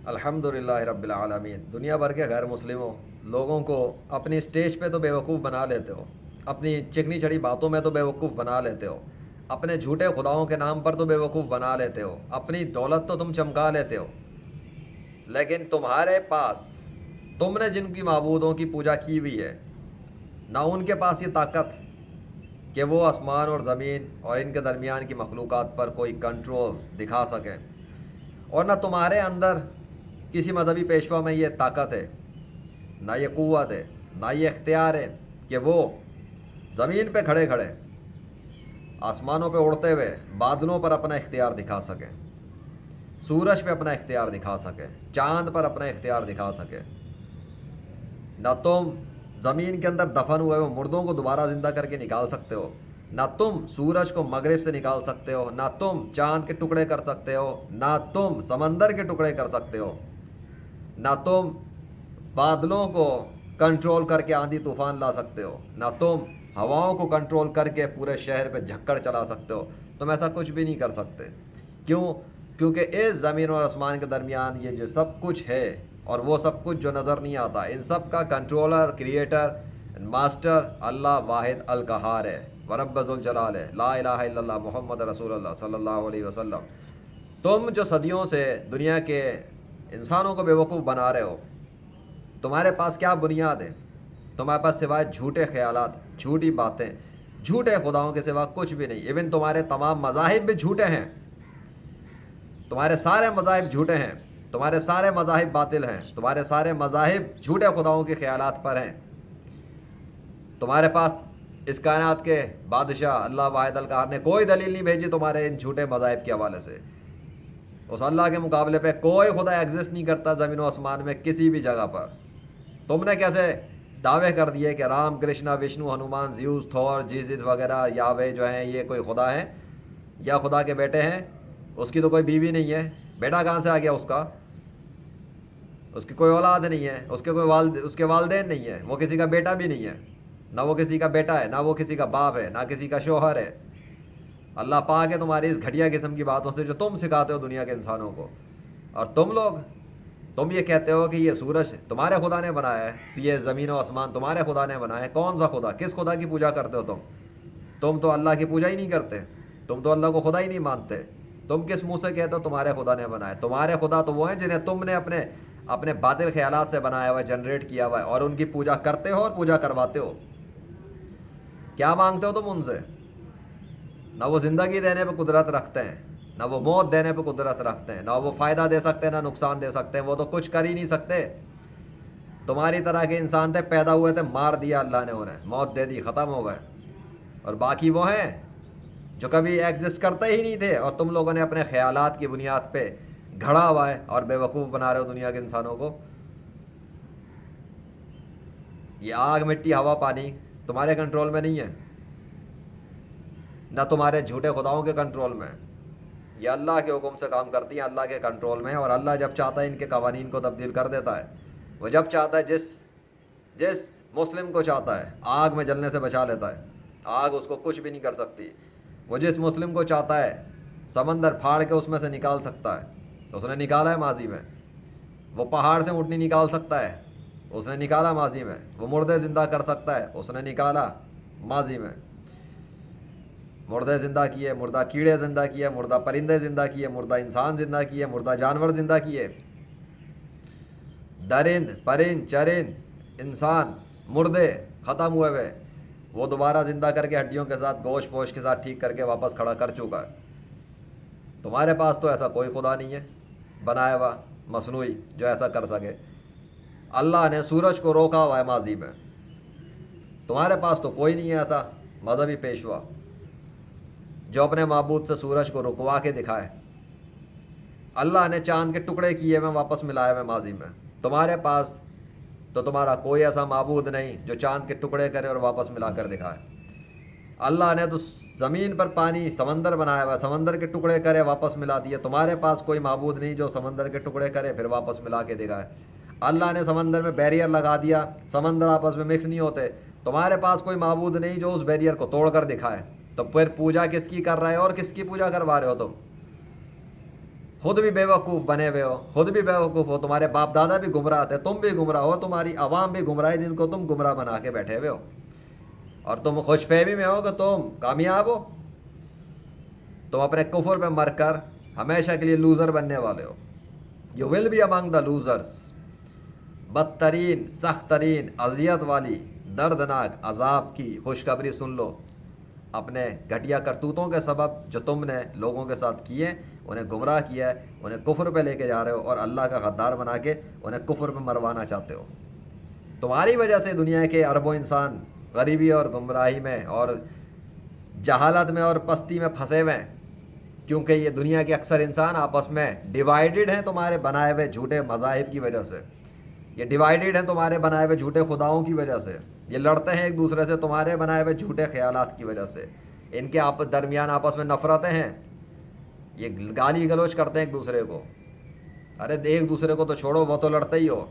الحمدللہ رب العالمین۔ دنیا بھر کے غیر مسلموں لوگوں کو اپنی اسٹیج پہ تو بیوقوف بنا لیتے ہو، اپنی چکنی چڑی باتوں میں تو بیوقوف بنا لیتے ہو، اپنے جھوٹے خداؤں کے نام پر تو بیوقوف بنا لیتے ہو، اپنی دولت تو تم چمکا لیتے ہو، لیکن تمہارے پاس تم نے جن کی معبودوں کی پوجا کی ہوئی ہے، نہ ان کے پاس یہ طاقت کہ وہ آسمان اور زمین اور ان کے درمیان کی مخلوقات پر کوئی کنٹرول دکھا سکیں، اور نہ تمہارے اندر کسی مذہبی پیشوا میں یہ طاقت ہے، نہ یہ قوت ہے، نہ یہ اختیار ہے کہ وہ زمین پہ کھڑے کھڑے آسمانوں پہ اڑتے ہوئے بادلوں پر اپنا اختیار دکھا سکیں، سورج پہ اپنا اختیار دکھا سکے، چاند پر اپنا اختیار دکھا سکے۔ نہ تم زمین کے اندر دفن ہوئے مردوں کو دوبارہ زندہ کر کے نکال سکتے ہو، نہ تم سورج کو مغرب سے نکال سکتے ہو، نہ تم چاند کے ٹکڑے کر سکتے ہو، نہ تم سمندر کے ٹکڑے کر سکتے ہو، نہ تم بادلوں کو کنٹرول کر کے آندھی طوفان لا سکتے ہو، نہ تم ہواؤں کو کنٹرول کر کے پورے شہر پہ جھکڑ چلا سکتے ہو۔ تم ایسا کچھ بھی نہیں کر سکتے۔ کیوں؟ کیونکہ اس زمین اور آسمان کے درمیان یہ جو سب کچھ ہے اور وہ سب کچھ جو نظر نہیں آتا، ان سب کا کنٹرولر، کریٹر، ماسٹر اللہ واحد القہار ہے، ورب ذوالجلال ہے، لا الہ الا اللہ محمد رسول اللہ صلی اللہ علیہ وسلم۔ تم جو صدیوں سے دنیا کے انسانوں کو بیوقوف بنا رہے ہو، تمہارے پاس کیا بنیاد ہے؟ تمہارے پاس سوائے جھوٹے خیالات، جھوٹی باتیں، جھوٹے خداؤں کے سوا کچھ بھی نہیں۔ ایون تمہارے تمام مذاہب بھی جھوٹے ہیں، تمہارے سارے مذاہب جھوٹے ہیں، تمہارے سارے مذاہب باطل ہیں، تمہارے سارے مذاہب جھوٹے خداؤں کے خیالات پر ہیں۔ تمہارے پاس اس کائنات کے بادشاہ اللہ واحد القہار نے کوئی دلیل نہیں بھیجی تمہارے ان جھوٹے مذاہب کے حوالے سے۔ اس اللہ کے مقابلے پہ کوئی خدا ایگزسٹ نہیں کرتا زمین و آسمان میں کسی بھی جگہ پر۔ تم نے کیسے دعوے کر دیے کہ رام، کرشنا، وشنو، ہنومان، زیوس، تھور، جیزس وغیرہ یاوے جو ہیں یہ کوئی خدا ہیں یا خدا کے بیٹے ہیں؟ اس کی تو کوئی بیوی نہیں ہے، بیٹا کہاں سے آ گیا اس کا؟ اس کی کوئی اولاد نہیں ہے، اس کے والدین نہیں ہیں، وہ کسی کا بیٹا بھی نہیں ہے، نہ وہ کسی کا بیٹا ہے، نہ وہ کسی کا باپ ہے، نہ کسی کا شوہر ہے۔ اللہ پاک ہے تمہاری اس گھٹیا قسم کی باتوں سے جو تم سکھاتے ہو دنیا کے انسانوں کو۔ اور تم یہ کہتے ہو کہ یہ سورج تمہارے خدا نے بنایا ہے، یہ زمین و آسمان تمہارے خدا نے بنایا ہے۔ کون سا خدا؟ کس خدا کی پوجا کرتے ہو تم تو اللہ کی پوجا ہی نہیں کرتے، تم تو اللہ کو خدا ہی نہیں مانتے۔ تم کس منہ سے کہتے ہو تمہارے خدا نے بنایا؟ تمہارے خدا تو وہ ہیں جنہیں تم نے اپنے باطل خیالات سے بنایا ہوا ہے، جنریٹ کیا ہوا ہے، اور ان کی پوجا کرتے ہو اور پوجا کرواتے ہو۔ کیا مانگتے ہو تم ان سے؟ نہ وہ زندگی دینے پہ قدرت رکھتے ہیں، نہ وہ موت دینے پہ قدرت رکھتے ہیں، نہ وہ فائدہ دے سکتے ہیں، نہ نقصان دے سکتے ہیں، وہ تو کچھ کر ہی نہیں سکتے۔ تمہاری طرح کے انسان تھے، پیدا ہوئے تھے، مار دیا اللہ نے انہیں، موت دے دی، ختم ہو گئے۔ اور باقی وہ ہیں جو کبھی ایگزسٹ کرتے ہی نہیں تھے، اور تم لوگوں نے اپنے خیالات کی بنیاد پہ گھڑا ہوا ہے اور بیوقوف بنا رہے ہو دنیا کے انسانوں کو۔ یہ آگ، مٹی، ہوا، پانی تمہارے کنٹرول میں نہیں ہے، نہ تمہارے جھوٹے خداؤں کے کنٹرول میں۔ یہ اللہ کے حکم سے کام کرتی ہیں، اللہ کے کنٹرول میں، اور اللہ جب چاہتا ہے ان کے قوانین کو تبدیل کر دیتا ہے۔ وہ جب چاہتا ہے جس مسلم کو چاہتا ہے آگ میں جلنے سے بچا لیتا ہے، آگ اس کو کچھ بھی نہیں کر سکتی۔ وہ جس مسلم کو چاہتا ہے سمندر پھاڑ کے اس میں سے نکال سکتا ہے، اس نے نکالا ہے ماضی میں۔ وہ پہاڑ سے اونٹنی نکال سکتا ہے، اس نے نکالا ماضی میں۔ وہ مردے زندہ کر سکتا ہے، اس نے نکالا ماضی میں۔ مردے زندہ کیے، مردہ کیڑے زندہ کیے، مردہ پرندے زندہ کیے، مردہ انسان زندہ کیے، مردہ جانور زندہ کیے، درند، پرند، چرند، انسان مردے ختم ہوئے ہوئے وہ دوبارہ زندہ کر کے ہڈیوں کے ساتھ، گوشت پوش کے ساتھ ٹھیک کر کے واپس کھڑا کر چکا ہے۔ تمہارے پاس تو ایسا کوئی خدا نہیں ہے بنایا ہوا مصنوعی جو ایسا کر سکے۔ اللہ نے سورج کو روکا ہوا ہے ماضی میں، تمہارے پاس تو کوئی نہیں ہے ایسا مذہبی پیشوا جو اپنے معبود سے سورج کو رکوا کے دکھائے۔ اللہ نے چاند کے ٹکڑے کیے ہوئے واپس ملائے ہوئے ماضی میں، تمہارے پاس تو تمہارا کوئی ایسا معبود نہیں جو چاند کے ٹکڑے کرے اور واپس ملا کر دکھائے۔ اللہ نے تو زمین پر پانی، سمندر بنایا ہوا، سمندر کے ٹکڑے کرے واپس ملا دیے۔ تمہارے پاس کوئی معبود نہیں جو سمندر کے ٹکڑے کرے پھر واپس ملا کے دکھائے۔ اللہ نے سمندر میں بیریئر لگا دیا، سمندر آپس میں مکس نہیں ہوتے۔ تمہارے پاس کوئی معبود نہیں جو اس بیریئر کو توڑ کر دکھائے۔ تو پھر پوجا کس کی کر رہے ہو اور کس کی پوجا کروا رہے ہو تم؟ खुद भी बेवकूफ़ बने हुए हो, खुद भी बेवकूफ़ हो, तुम्हारे बाप दादा भी गुमराह थे, तुम भी गुमराह हो, तुम्हारी आवाम भी गुमराह है जिनको तुम गुमराह बना के बैठे हुए हो, और तुम खुशफहमी में हो कि तुम कामयाब हो। तुम अपने कुफर पे मर कर हमेशा के लिए लूज़र बनने वाले हो। You will be among the losers. बदतरीन, सख्त तरीन, अजियत वाली, दर्दनाक अजाब की खुशखबरी सुन लो। अपने घटिया करतूतों के सबब जो तुमने लोगों के साथ किए, उन्हें गुमराह किया है, उन्हें कुफ्र पे लेके जा रहे हो और अल्लाह का गद्दार बना के उन्हें कुफ्र पे मरवाना चाहते हो। तुम्हारी वजह से दुनिया के अरबों इंसान गरीबी और गुमराही में और जहालत में और पस्ती में फंसे हुए हैं, क्योंकि ये दुनिया के अक्सर इंसान आपस में डिवाइडेड हैं तुम्हारे बनाए हुए झूठे मज़ाहिब की वजह से। ये डिवाइडेड हैं तुम्हारे बनाए हुए झूठे खुदाओं की वजह से। ये लड़ते हैं एक दूसरे से तुम्हारे बनाए हुए झूठे ख्यालात की वजह से। इनके दरमियान आपस में नफ़रतें हैं। ये गाली गलौज करते हैं एक दूसरे को। अरे एक दूसरे को तो छोड़ो, वो तो लड़ते ही हो।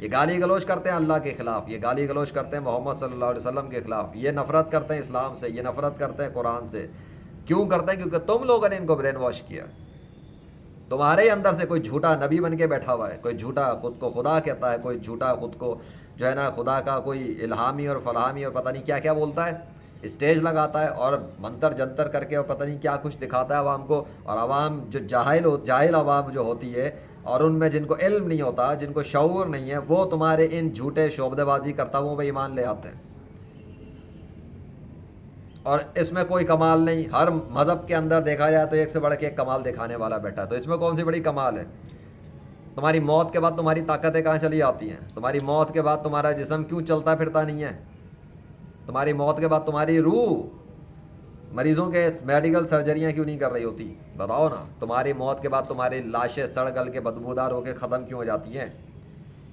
ये गाली गलौज करते हैं अल्लाह के ख़िलाफ़, ये गाली गलौज करते हैं मोहम्मद सल्लल्लाहु अलैहि वसल्लम के ख़िलाफ़, ये नफ़रत करते हैं इस्लाम से, ये नफ़रत करते हैं कुरान से। क्यों करते हैं? क्योंकि तुम लोगों ने इनको ब्रेन वॉश किया। तुम्हारे अंदर से कोई झूठा नबी बन के बैठा हुआ है, कोई झूठा खुद को खुदा कहता है, कोई झूठा खुद को जो है ना खुदा का कोई इल्हामी और फलामी और पता नहीं क्या क्या बोलता है, स्टेज लगाता है और मंतर जंतर करके और पता नहीं क्या कुछ दिखाता है आवाम को। और आवाम जो जाहिल आवाम जो होती है और उनमें जिनको इल्म नहीं होता, जिनको शऊर नहीं है, वो तुम्हारे इन झूठे शोबदेबाजी करताओं पे ईमान ले आते हैं। और इसमें कोई कमाल नहीं। हर मज़हब के अंदर देखा जाए तो एक से बढ़ के एक कमाल दिखाने वाला बैठा है, तो इसमें कौन सी बड़ी कमाल है? तुम्हारी मौत के बाद तुम्हारी ताकतें कहाँ चली आती हैं? तुम्हारी मौत के बाद तुम्हारा जिस्म क्यों चलता फिरता नहीं है? तुम्हारी मौत के बाद तुम्हारी रूह मरीज़ों के मेडिकल सर्जरियाँ क्यों नहीं कर रही होती? बताओ ना। तुम्हारी मौत के बाद तुम्हारी लाशें सड़ गल के बदबूदार होकर ख़त्म क्यों हो जाती हैं?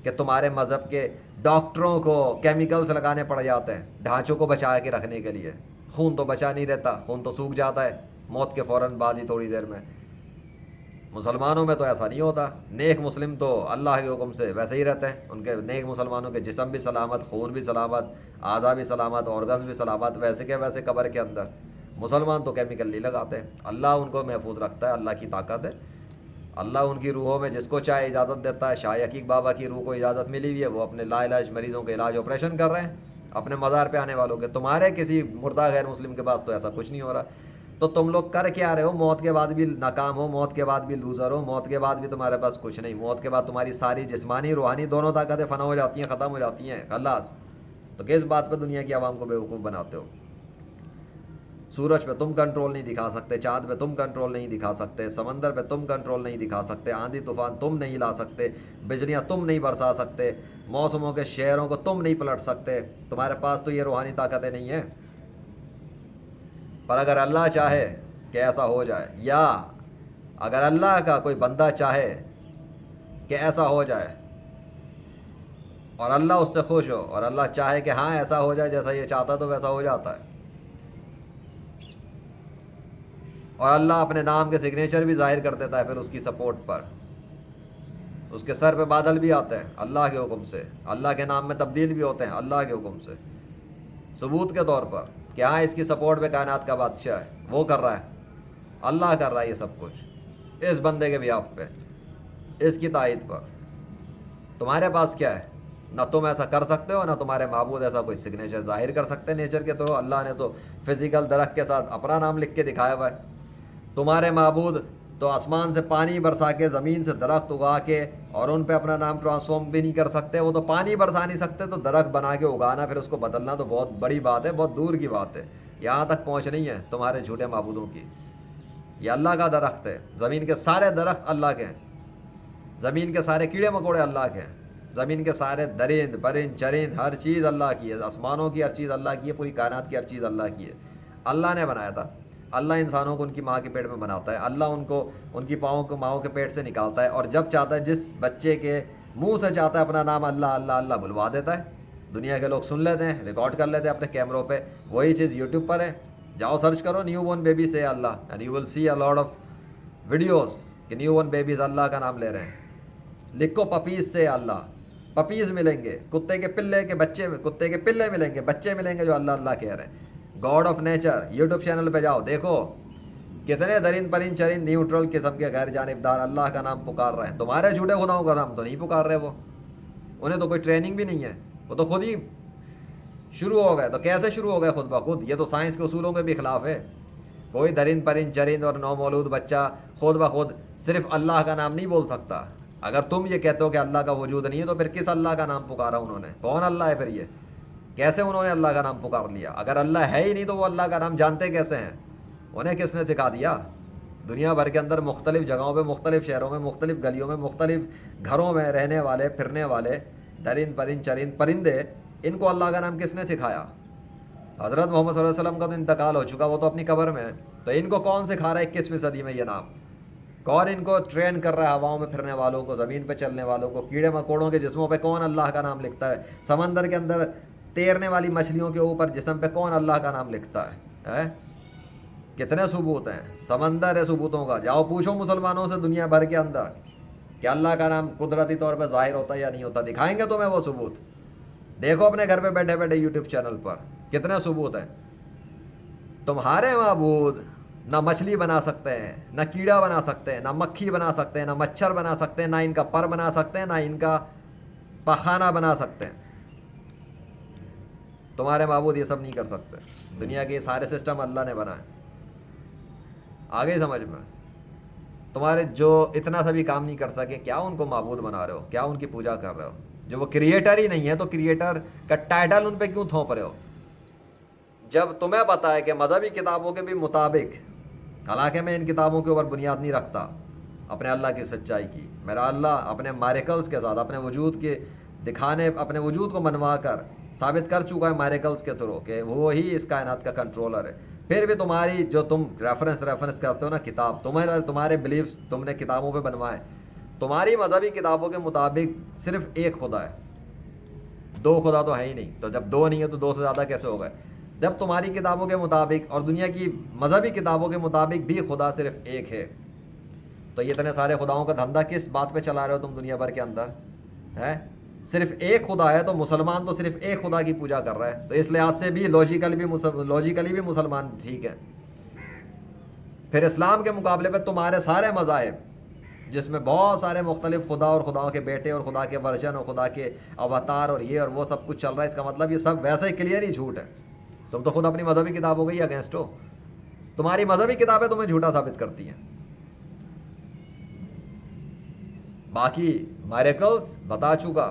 कि तुम्हारे मज़हब के डॉक्टरों को केमिकल्स लगाने पड़ जाते हैं ढांचों को बचा के रखने के लिए। खून तो बचा नहीं रहता, खून तो सूख जाता है मौत के फ़ौरन बाद ही थोड़ी देर में। मुसलमानों में तो ऐसा नहीं होता। नेक मुस्लिम तो अल्लाह के हुक्म से वैसे ही रहते हैं। उनके नेक मुसलमानों के जिस्म भी सलामत, खून भी सलामत, आज़ा भी सलामत, ऑर्गन्स भी सलामत, वैसे के वैसे कब्र के अंदर। मुसलमान तो केमिकल नहीं लगाते। अल्लाह उनको महफूज रखता है, अल्लाह की ताकत है। अल्लाह उनकी रूहों में जिसको चाहे इजाज़त देता है। शाह यकीक बाबा की रूह को इजाज़त मिली हुई है, वो अपने लाइलाज मरीज़ों के इलाज ऑपरेशन कर रहे हैं अपने मज़ार पे आने वालों के। तुम्हारे किसी मुर्दा गैर मुस्लिम के पास तो ऐसा कुछ नहीं हो रहा। तो तुम लोग कर क्या रहे हो? मौत के बाद भी नाकाम हो, मौत के बाद भी लूज़र हो, मौत के बाद भी तुम्हारे पास कुछ नहीं। मौत के बाद तुम्हारी सारी जिस्मानी रूहानी दोनों ताकतें फ़ना हो जाती हैं, ख़त्म हो जाती हैं, खल्लास। तो किस बात पर दुनिया की आवाम को बेवकूफ़ बनाते हो? सूरज पे तुम कंट्रोल नहीं दिखा सकते, चाँद पे तुम कंट्रोल नहीं दिखा सकते, समंदर पे तुम कंट्रोल नहीं दिखा सकते, आंधी तूफान तुम नहीं ला सकते, बिजलियाँ तुम नहीं बरसा सकते, मौसमों के शहरों को तुम नहीं पलट सकते। तुम्हारे पास तो ये रूहानी ताकतें नहीं हैं। पर अगर अल्लाह चाहे कि ऐसा हो जाए, या अगर अल्लाह का कोई बंदा चाहे कि ऐसा हो जाए और अल्लाह उससे खुश हो और अल्लाह चाहे कि हाँ ऐसा हो जाए जैसा ये चाहता, तो वैसा हो जाता है। और अल्लाह अपने नाम के सिग्नेचर भी जाहिर कर देता है फिर उसकी सपोर्ट पर। उसके सर पे बादल भी आते हैं अल्लाह के हुक्म से, अल्लाह के नाम में तब्दील भी होते हैं अल्लाह के हुक्म से, सबूत के तौर पर कि हाँ इसकी सपोर्ट पे कायनात का बादशाह है, वो कर रहा है, अल्लाह कर रहा है ये सब कुछ इस बंदे के बिहाफ पे, इसकी तायद पर। तुम्हारे पास क्या है? ना तुम ऐसा कर सकते हो, ना तुम्हारे माबूद ऐसा कोई सिग्नेचर जाहिर कर सकते हैं नेचर के थ्रू। अल्लाह ने तो फिज़िकल दरख्त के साथ अपना नाम लिख के दिखाया हुआ है। तुम्हारे माबूद तो आसमान से पानी बरसा के, ज़मीन से दरख्त उगा के और उन पे अपना नाम ट्रांसफॉर्म भी नहीं कर सकते। वो तो पानी बरसा नहीं सकते, तो दरख्त बना के उगाना फिर उसको बदलना तो बहुत बड़ी बात है, बहुत दूर की बात है। यहाँ तक पहुँच नहीं है तुम्हारे झूठे माबूदों की। ये अल्लाह का दरख्त है। ज़मीन के सारे दरख्त अल्लाह के हैं, ज़मीन के सारे कीड़े मकोड़े अल्लाह के हैं, ज़मीन के सारे दरिंद परिंद चरिंद हर चीज़ अल्लाह की है, आसमानों की हर चीज़ अल्लाह की है, पूरी कायनात की हर चीज़ अल्लाह की है। अल्लाह ने बनाया था। अल्लाह इंसानों को उनकी माँ के पेट में बनाता है, अल्लाह उनको उनकी माँओं के पेट से निकालता है, और जब चाहता है जिस बच्चे के मुंह से चाहता है अपना नाम अल्लाह अल्लाह अल्लाह बुलवा देता है। दुनिया के लोग सुन लेते हैं, रिकॉर्ड कर लेते हैं अपने कैमरों पे। वही चीज़ यूट्यूब पर है, जाओ सर्च करो न्यू बोर्न बेबी से Allah, and you will see a lot of videos कि न्यू बोर्न बेबीज़ अल्लाह का नाम ले रहे हैं। लिखो पपीज़ से अल्लाह, पपीज़ मिलेंगे, कुत्ते के पिल्ले के बच्चे, कुत्ते के पिल्ले मिलेंगे, बच्चे मिलेंगे जो अल्लाह अल्लाह कह रहे हैं। God of nature YouTube channel पे जाओ, देखो कितने दरिंद परिंद चरिंद न्यूट्रल किस्म के गैर जानिबदार अल्लाह का नाम पुकार रहे हैं, तुम्हारे झूठे खुदाओं का नाम तो नहीं पुकार रहे वो, उन्हें तो कोई ट्रेनिंग भी नहीं है, वो तो खुद ही शुरू हो गए। तो कैसे शुरू हो गए खुद ब खुद? ये तो साइंस के उसूलों के भी खिलाफ है। कोई दरिंद परिंद चरिंद और नौमौलूद बच्चा खुद ब खुद सिर्फ अल्लाह का नाम नहीं बोल सकता। अगर तुम ये कहते हो कि अल्लाह का वजूद नहीं है तो फिर किस अल्लाह का नाम पुकारा उन्होंने? कौन अल्लाह है फिर? ये कैसे उन्होंने अल्लाह का नाम पुकार लिया? अगर अल्लाह है ही नहीं तो वो अल्लाह का नाम जानते कैसे हैं? उन्हें किसने सिखा दिया? दुनिया भर के अंदर मुख्तलिफ जगहों पे, मुख्तलिफ शहरों में, मुख्तलिफ गलियों में, मुख्तलिफ घरों में रहने वाले फिरने वाले दरिंद परिंद चरिंद परिंदे, इनको अल्लाह का नाम किसने सिखाया? हज़रत मोहम्मद सल्लल्लाहु अलैहि वसल्लम का तो इंतकाल हो चुका, वो तो अपनी कब्र में है। तो इनको कौन सिखा रहा है 21वीं सदी में ये नाम? कौन इनको ट्रेन कर रहा है? हवाओं में फिरने वालों को, ज़मीन पे चलने वालों को, कीड़े मकोड़ों के जिस्मों पे कौन अल्लाह का नाम लिखता है? समंदर के अंदर तैरने वाली मछलियों के ऊपर जिस्म पे कौन अल्लाह का नाम लिखता है? कितने सबूत हैं? समंदर है सबूतों का। जाओ पूछो मुसलमानों से दुनिया भर के अंदर कि अल्लाह का नाम कुदरती तौर पर ज़ाहिर होता है या नहीं होता, दिखाएंगे तुम्हें वो सबूत। देखो अपने घर पे बैठे बैठे यूट्यूब चैनल पर कितने सबूत हैं। तुम्हारे माबूद ना मछली बना सकते हैं, ना कीड़ा बना सकते हैं, ना मक्खी बना सकते हैं, ना मच्छर बना सकते हैं, ना इनका पर बना सकते हैं, ना इनका पखाना बना सकते हैं। तुम्हारे माबूद ये सब नहीं कर सकते। दुनिया के ये सारे सिस्टम अल्लाह ने बनाए। आगे समझ में? तुम्हारे जो इतना सा भी काम नहीं कर सके, क्या उनको माबूद बना रहे हो? क्या उनकी पूजा कर रहे हो? जो वो क्रिएटर ही नहीं है तो क्रिएटर का टाइटल उन पे क्यों थोप रहे हो? जब तुम्हें पता है कि मजहबी किताबों के भी मुताबिक, हालांकि मैं इन किताबों के ऊपर बुनियाद नहीं रखता अपने अल्लाह की सच्चाई की, मेरा अल्लाह अपने मैरेकल्स के साथ, अपने वजूद के दिखाने, अपने वजूद को मनवा कर साबित कर चुका है मैरेकल्स के थ्रू कि वो ही इस कायनात का कंट्रोलर है। फिर भी तुम्हारी जो तुम रेफरेंस करते हो ना किताब, तुम्हारे बिलीव्स तुमने किताबों पे बनवाए, तुम्हारी मजहबी किताबों के मुताबिक सिर्फ एक खुदा है, दो खुदा तो है ही नहीं। तो जब दो नहीं है तो दो से ज़्यादा कैसे हो गए? जब तुम्हारी किताबों के मुताबिक और दुनिया की मजहबी किताबों के मुताबिक भी खुदा सिर्फ एक है, तो ये इतने सारे खुदाओं का धंधा किस बात पे चला रहे हो तुम दुनिया भर के अंदर? है सिर्फ एक खुदा है तो मुसलमान तो सिर्फ एक खुदा की पूजा कर रहा है, तो इस लिहाज से भी लॉजिकली भी मुसलमान ठीक है। फिर इस्लाम के मुकाबले पे तुम्हारे सारे मज़ाहिब जिसमें बहुत सारे मुख्तलिफ खुदा और खुदाओं के बेटे और खुदा के वर्जन और खुदा के अवतार और ये और वो सब कुछ चल रहा है, इसका मतलब ये सब वैसे ही क्लियर ही झूठ है। तुम तो खुद अपनी मजहबी किताबों के ही अगेंस्ट हो। तुम्हारी मजहबी किताबें तुम्हें झूठा साबित करती हैं। बाकी मैरेकल्स बता चुका,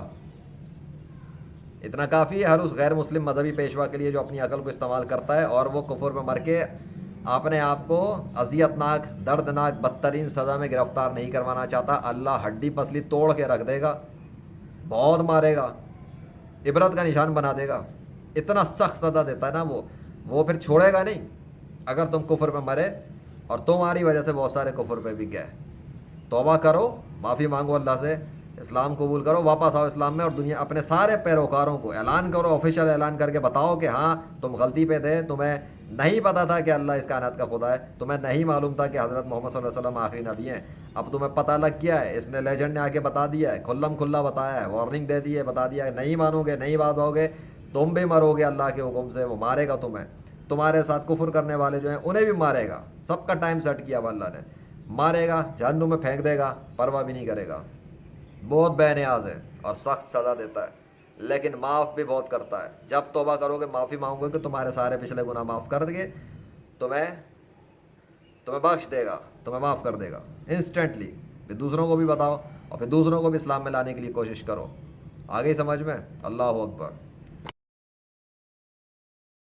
इतना काफ़ी है हर उस गैर मुस्लिम मजहबी पेशवा के लिए जो अपनी अकल को इस्तेमाल करता है और वो कुफर में मर के अपने आप को अजियतनाक, दर्दनाक, बदतरीन सज़ा में गिरफ्तार नहीं करवाना चाहता। अल्लाह हड्डी पसली तोड़ के रख देगा, बहुत मारेगा, इबरत का निशान बना देगा, इतना सख्त सज़ा देता है ना वो फिर छोड़ेगा नहीं। अगर तुम कुफर में मरे और तुम्हारी वजह से बहुत सारे कुफर पे भी गए, तौबा करो, माफ़ी मांगो अल्लाह से, इस्लाम कबूल करो, वापस आओ इस्लाम में और दुनिया अपने सारे पैरोकारों को ऐलान करो, ऑफिशियल ऐलान करके बताओ कि हाँ तुम गलती पे थे, तुम्हें नहीं पता था कि अल्लाह इस कायनात का खुदा है, तुम्हें नहीं मालूम था कि हज़रत मोहम्मद सल्लल्लाहु अलैहि वसल्लम आखिरी नबी हैं, अब तुम्हें पता लग गया है, इसने लेजेंड ने आके बता दिया है, खुल्लम खुल्ला बताया है, वार्निंग दे दी है, बता दिया है, नहीं मानोगे, नहीं बाज आओगे, तुम भी मरोगे अल्लाह के हुक्म से, वो मारेगा तुम्हें, तुम्हारे साथ कुफर करने वाले जो हैं उन्हें भी मारेगा, सबका टाइम सेट किया हुआ अल्लाह ने, मारेगा, जहन्नुम में फेंक देगा, परवाह भी नहीं करेगा। बहुत बेनियाज है और सख्त सज़ा देता है, लेकिन माफ़ भी बहुत करता है। जब तौबा करोगे, माफ़ी मांगोगे कि तुम्हारे सारे पिछले गुनाह माफ़ कर देंगे, तुम्हें बख्श देगा, तुम्हें माफ़ कर देगा इंस्टेंटली। फिर दूसरों को भी बताओ और फिर दूसरों को भी इस्लाम में लाने के लिए कोशिश करो। आगे समझ में? अल्लाह हू अकबर।